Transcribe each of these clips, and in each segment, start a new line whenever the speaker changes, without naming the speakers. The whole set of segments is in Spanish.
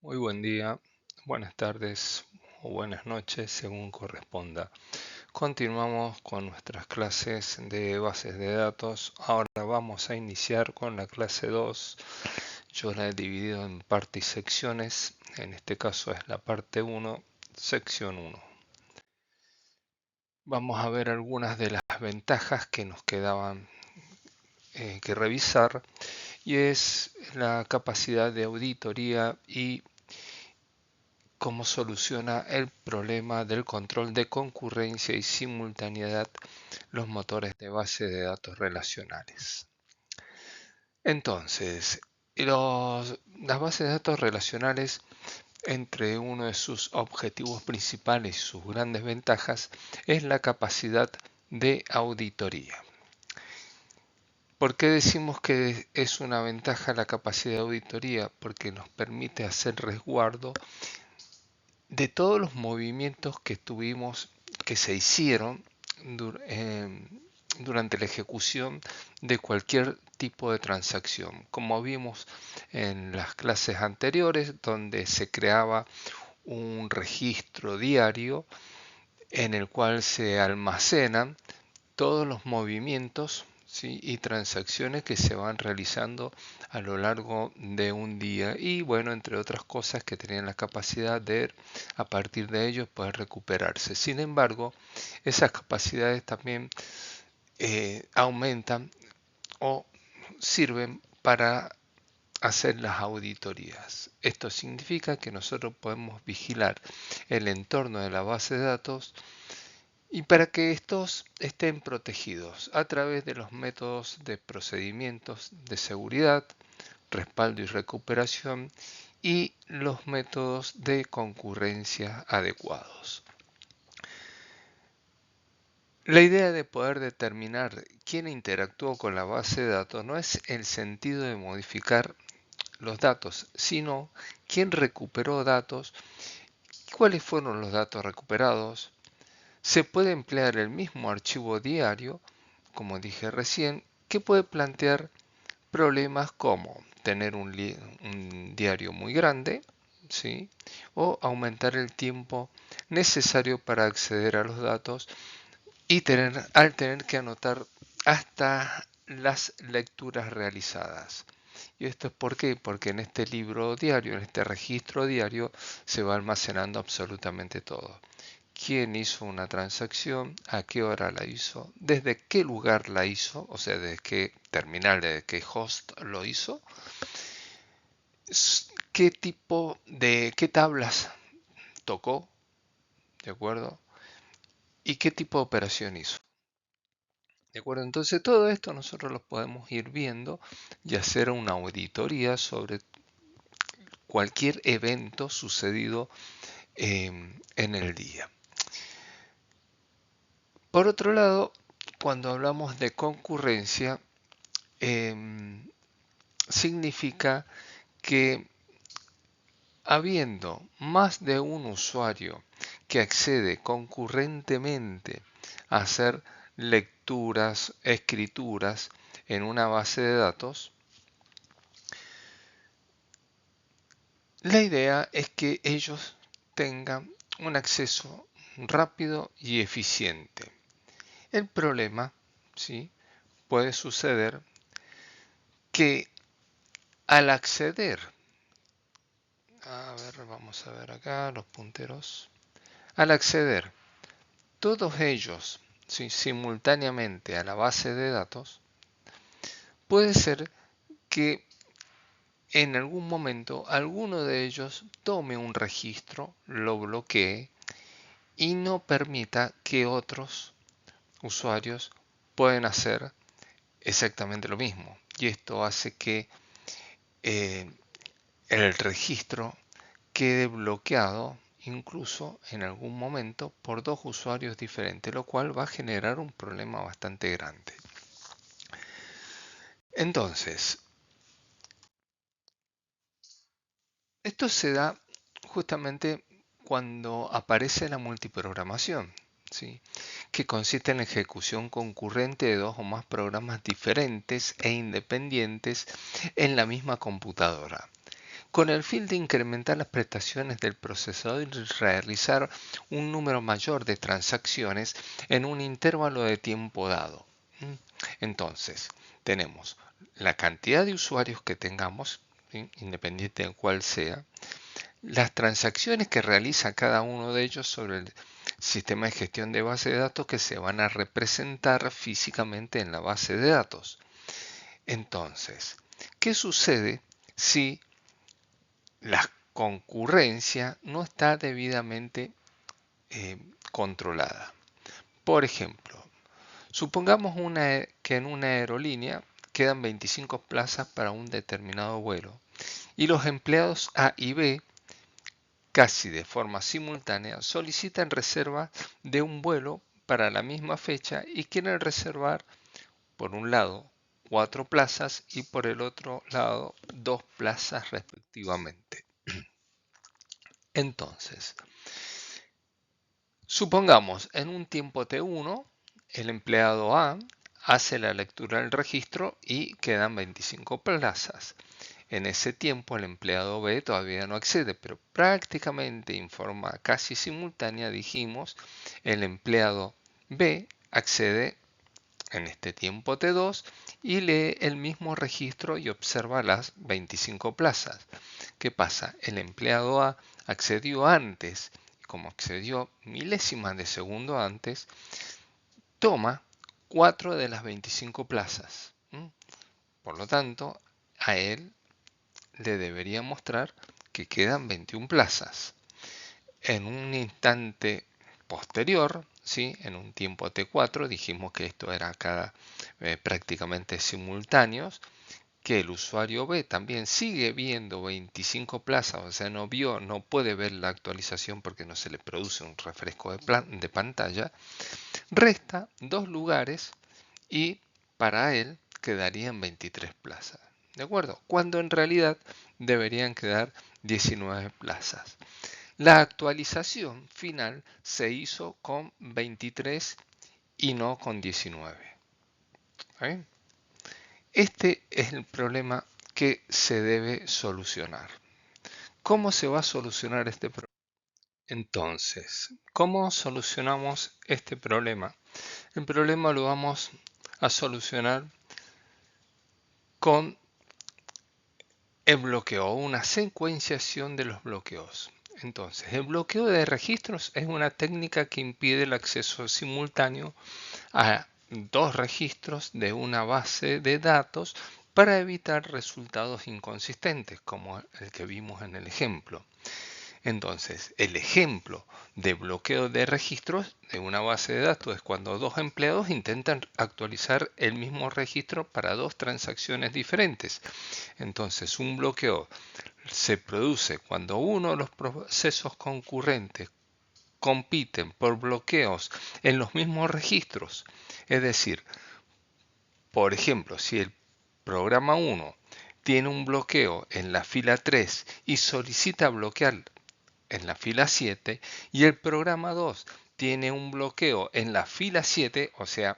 Muy buen día, buenas tardes o buenas noches, según corresponda. Continuamos con nuestras clases de bases de datos. Ahora vamos a iniciar con la clase 2. Yo la he dividido en partes y secciones. En este caso es la parte 1, sección 1. Vamos a ver algunas de las ventajas que nos quedaban que revisar, y es la capacidad de auditoría y cómo soluciona el problema del control de concurrencia y simultaneidad los motores de base de datos relacionales. Entonces, las bases de datos relacionales, entre uno de sus objetivos principales y sus grandes ventajas, es la capacidad de auditoría. ¿Por qué decimos que es una ventaja la capacidad de auditoría? Porque nos permite hacer resguardo de todos los movimientos que se hicieron durante la ejecución de cualquier tipo de transacción. Como vimos en las clases anteriores, donde se creaba un registro diario en el cual se almacenan todos los movimientos, ¿sí?, y transacciones que se van realizando a lo largo de un día, y bueno, entre otras cosas, que tenían la capacidad de a partir de ellos poder recuperarse. Sin embargo, esas capacidades también aumentan o sirven para hacer las auditorías. Esto significa que nosotros podemos vigilar el entorno de la base de datos, y para que estos estén protegidos a través de los métodos de procedimientos de seguridad, respaldo y recuperación, y los métodos de concurrencia adecuados. La idea de poder determinar quién interactuó con la base de datos no es el sentido de modificar los datos, sino quién recuperó datos, cuáles fueron los datos recuperados. Se puede emplear el mismo archivo diario, como dije recién, que puede plantear problemas como tener un diario muy grande, ¿sí?, o aumentar el tiempo necesario para acceder a los datos, y al tener que anotar hasta las lecturas realizadas. ¿Y esto es por qué? Porque en este libro diario, en este registro diario, se va almacenando absolutamente todo. Quién hizo una transacción, a qué hora la hizo, desde qué lugar la hizo, o sea, desde qué terminal, desde qué host lo hizo, qué tablas tocó, ¿de acuerdo? Y qué tipo de operación hizo. ¿De acuerdo? Entonces todo esto nosotros lo podemos ir viendo y hacer una auditoría sobre cualquier evento sucedido en el día. Por otro lado, cuando hablamos de concurrencia, significa que habiendo más de un usuario que accede concurrentemente a hacer lecturas, escrituras en una base de datos, la idea es que ellos tengan un acceso rápido y eficiente. El problema, ¿sí?, puede suceder que al acceder, a ver, vamos a ver acá los punteros, al acceder todos ellos, ¿sí?, simultáneamente a la base de datos, puede ser que en algún momento alguno de ellos tome un registro, lo bloquee y no permita que otros usuarios puedan hacer exactamente lo mismo. Y esto hace que eh, el registro quede bloqueado incluso en algún momento por dos usuarios diferentes, lo cual va a generar un problema bastante grande. Entonces, esto se da justamente cuando aparece la multiprogramación, ¿sí?, que consiste en la ejecución concurrente de dos o más programas diferentes e independientes en la misma computadora. con el fin de incrementar las prestaciones del procesador y realizar un número mayor de transacciones en un intervalo de tiempo dado. Entonces, tenemos la cantidad de usuarios que tengamos, ¿sí?, independiente de cuál sea, las transacciones que realiza cada uno de ellos sobre el sistema de gestión de base de datos que se van a representar físicamente en la base de datos. Entonces, ¿qué sucede si la concurrencia no está debidamente controlada? Por ejemplo, supongamos que en una aerolínea quedan 25 plazas para un determinado vuelo y los empleados A y B, casi de forma simultánea, solicitan reserva de un vuelo para la misma fecha y quieren reservar, por un lado, 4 plazas y por el otro lado 2 plazas respectivamente. Entonces, supongamos en un tiempo T1, el empleado A hace la lectura del registro y quedan 25 plazas. En ese tiempo el empleado B todavía no accede, pero prácticamente en forma casi simultánea, dijimos, el empleado B accede en este tiempo T2 y lee el mismo registro y observa las 25 plazas. ¿Qué pasa? El empleado A accedió antes, y como accedió milésimas de segundo antes, toma 4 de las 25 plazas. Por lo tanto, a él le debería mostrar que quedan 21 plazas. En un instante posterior, ¿sí?, en un tiempo T4, dijimos que esto era prácticamente simultáneos, que el usuario B también sigue viendo 25 plazas, o sea, no puede ver la actualización porque no se le produce un refresco de pantalla, resta 2 lugares y para él quedarían 23 plazas. ¿De acuerdo? Cuando en realidad deberían quedar 19 plazas. La actualización final se hizo con 23 y no con 19. ¿Sí? Este es el problema que se debe solucionar. ¿Cómo se va a solucionar este problema? Entonces, ¿cómo solucionamos este problema? El problema lo vamos a solucionar con el bloqueo o una secuenciación de los bloqueos. Entonces, el bloqueo de registros es una técnica que impide el acceso simultáneo a 2 registros de una base de datos para evitar resultados inconsistentes, como el que vimos en el ejemplo. Entonces, el ejemplo de bloqueo de registros de una base de datos es cuando 2 empleados intentan actualizar el mismo registro para 2 transacciones diferentes. Entonces, un bloqueo se produce cuando uno de los procesos concurrentes compiten por bloqueos en los mismos registros. Es decir, por ejemplo, si el programa 1 tiene un bloqueo en la fila 3 y solicita bloquear en la fila 7 y el programa 2 tiene un bloqueo en la fila 7, o sea,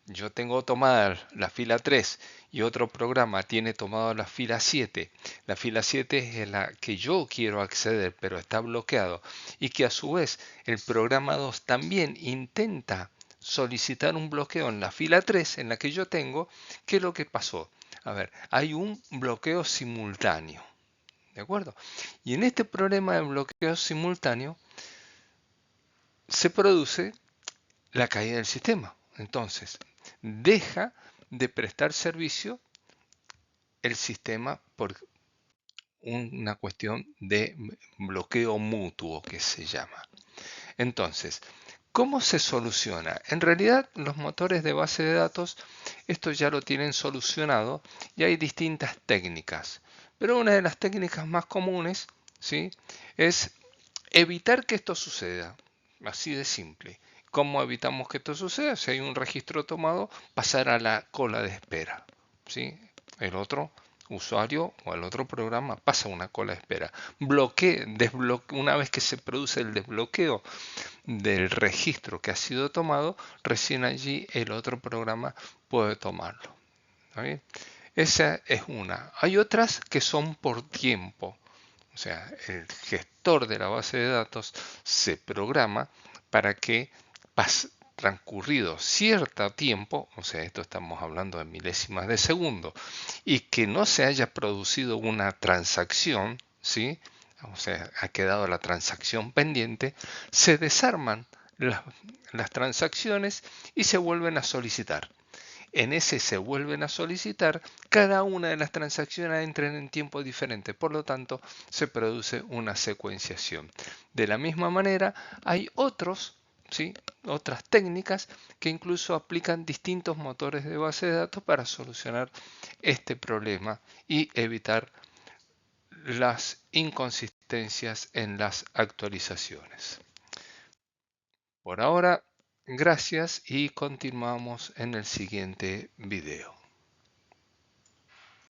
yo tengo tomada la fila 3 y otro programa tiene tomado la fila 7. La fila 7 es la que yo quiero acceder, pero está bloqueado. Y que a su vez el programa 2 también intenta solicitar un bloqueo en la fila 3 en la que yo tengo. ¿Qué es lo que pasó? A ver, hay un bloqueo simultáneo. ¿De acuerdo? Y en este problema de bloqueo simultáneo se produce la caída del sistema. Entonces, deja de prestar servicio el sistema por una cuestión de bloqueo mutuo que se llama. Entonces, ¿cómo se soluciona? En realidad, los motores de base de datos esto ya lo tienen solucionado y hay distintas técnicas. Pero una de las técnicas más comunes, ¿sí?, es evitar que esto suceda. Así de simple. ¿Cómo evitamos que esto suceda? Si hay un registro tomado, pasar a la cola de espera. ¿Sí? El otro usuario o el otro programa pasa una cola de espera. Una vez que se produce el desbloqueo del registro que ha sido tomado, recién allí el otro programa puede tomarlo. ¿Está bien? Esa es una. Hay otras que son por tiempo. O sea, el gestor de la base de datos se programa para que transcurrido cierto tiempo, o sea, esto estamos hablando de milésimas de segundo, y que no se haya producido una transacción, ¿sí? O sea, ha quedado la transacción pendiente, se desarman las, las transacciones y se vuelven a solicitar. En ese se vuelven a solicitar, cada una de las transacciones entran en tiempo diferente, por lo tanto se produce una secuenciación. De la misma manera, hay otros, ¿sí? Otras técnicas que incluso aplican distintos motores de base de datos para solucionar este problema y evitar las inconsistencias en las actualizaciones. Por ahora, gracias y continuamos en el siguiente video.